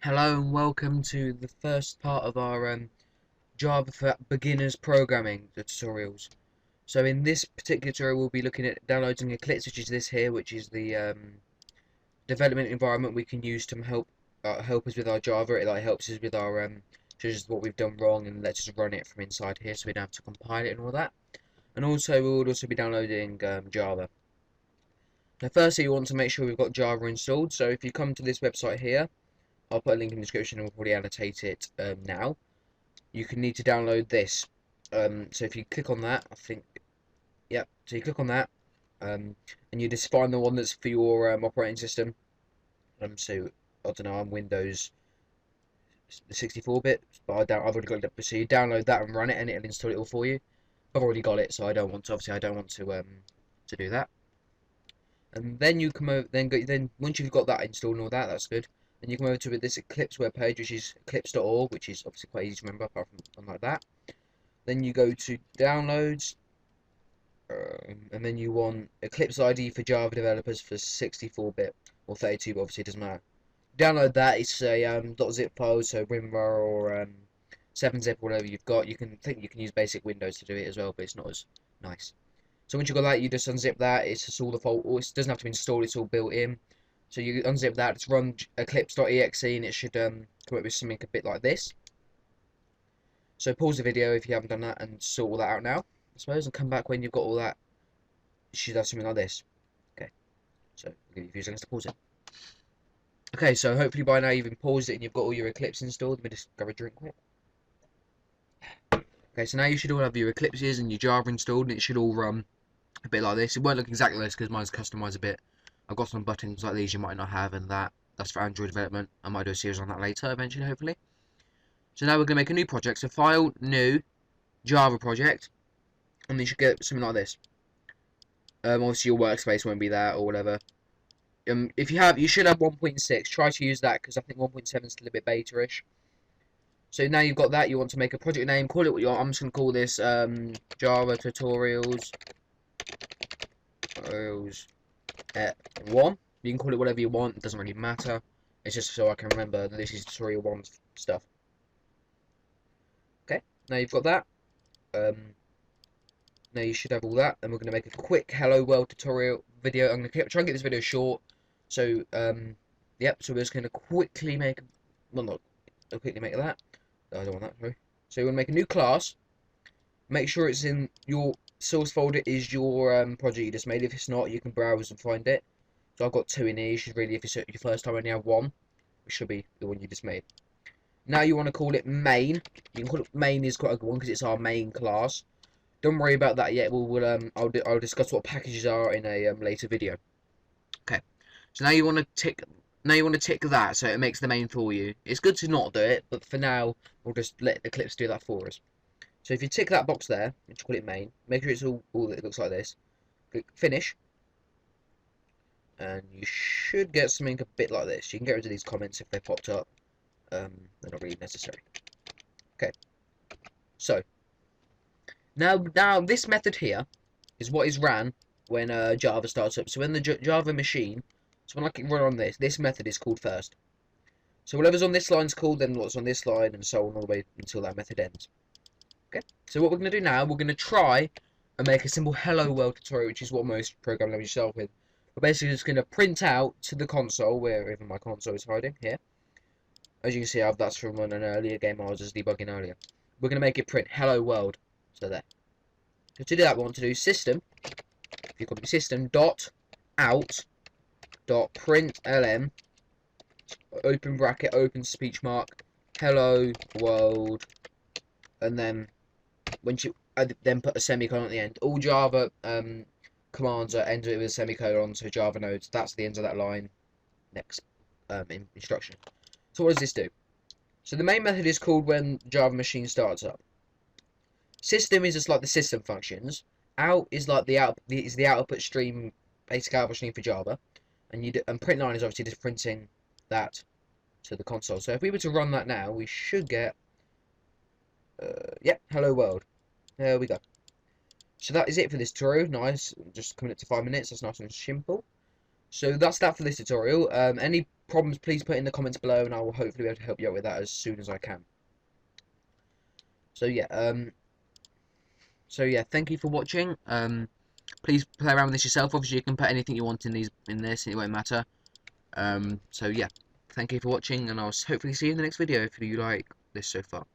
Hello and welcome to the first part of our Java for Beginners programming tutorials. So in this particular tutorial we'll be looking at downloading Eclipse, which is this here, which is the development environment we can use to help us with our Java. It helps us with our shows us what we've done wrong and lets us run it from inside here, so we don't have to compile it and all that. And also we'll also be downloading Java. Now firstly you want to make sure we've got Java installed. So if you come to this website here, I'll put a link in the description and we'll probably annotate it now. You can need to download this. So if you click on that, I think, yep. So you click on that, and you just find the one that's for your operating system. So I don't know, I'm Windows 64-bit, but I've already got it. So you download that and run it, and it'll install it all for you. I've already got it, so I don't want to. Obviously, I don't want to do that. And then you come over. Then once you've got that installed and all that, that's good. Then you come over to this Eclipse webpage, which is eclipse.org, which is obviously quite easy to remember, apart from something like that. Then you go to downloads, and then you want Eclipse ID for Java developers for 64-bit or 32, but obviously it doesn't matter. Download that. It's a .zip file, so WinRAR or 7-zip, whatever you've got. You can use basic Windows to do it as well, but it's not as nice. So once you've got that, you just unzip that. It's just all the fault. It doesn't have to be installed. It's all built in. So you unzip that. It's run eclipse.exe, and it should come up with something a bit like this. So pause the video if you haven't done that and sort all that out now, I suppose, and come back when you've got all that. You should have something like this. Okay. So I'll give you a few seconds to pause it. Okay, so hopefully by now you've been paused it and you've got all your Eclipse installed. Let me just grab a drink quick. Okay, so now you should all have your Eclipses and your Java installed, and it should all run a bit like this. It won't look exactly like this because mine's customized a bit. I've got some buttons like these you might not have, and that's for Android development. I might do a series on that later, eventually, hopefully. So now we're going to make a new project. So file, new, Java project, and you should get something like this. Obviously your workspace won't be that or whatever. If you should have 1.6. Try to use that because I think 1.7 is still a bit beta-ish. So now you've got that, you want to make a project name. Call it what you want. I'm just going to call this Java tutorials 1. You can call it whatever you want. It doesn't really matter. It's just so I can remember that this is tutorial 1 stuff. Okay, now you've got that. Now you should have all that, and we're going to make a quick Hello World tutorial video. I'm going to try and get this video short. So, yep. So we're just going to quickly make, well, not quickly make that. I don't want that. Sorry. So we're going to make a new class. Make sure it's in your source folder is your project you just made. If it's not, you can browse and find it. So I've got 2 in here. You should really, if it's your first time, only have 1, which should be the one you just made. Now you want to call it main. You can call it main is quite a good one because it's our main class. Don't worry about that yet. I'll discuss what packages are in a later video. Okay. So now you want to tick. Now you want to tick that so it makes the main for you. It's good to not do it, but for now we'll just let Eclipse do that for us. So if you tick that box there, which call it main, make sure it's all that it looks like this. Click finish, and you should get something a bit like this. You can get rid of these comments if they popped up. They're not really necessary. Okay. So. Now this method here is what is ran when Java starts up. So when the Java machine, so when I can run on this method is called first. So whatever's on this line is called, then what's on this line, and so on all the way until that method ends. Okay. So what we're going to do now, we're going to try and make a simple Hello World tutorial, which is what most program languages start with. We're basically just going to print out to the console, wherever my console is hiding here. As you can see, that's from an earlier game I was just debugging earlier. We're going to make it print Hello World. So there. So to do that, we want to do system. If you copy system dot out dot println open bracket open speech mark hello world, and then once you then put a semicolon at the end. All Java commands are ended with a semicolon. So Java nodes, that's the end of that line. Next instruction. So what does this do? So the main method is called when Java machine starts up. System is just like the system functions. Out is like the output stream, basic output stream for Java, and println is obviously just printing that to the console. So if we were to run that now, we should get, yep, hello world. There we go. So that is it for this tutorial. Nice, just coming up to 5 minutes. That's nice and simple. So that's that for this tutorial. Any problems, please put in the comments below, and I will hopefully be able to help you out with that as soon as I can. So yeah, thank you for watching. Please play around with this yourself. Obviously, you can put anything you want in this, it won't matter. So yeah, thank you for watching, and I'll hopefully see you in the next video if you like this so far.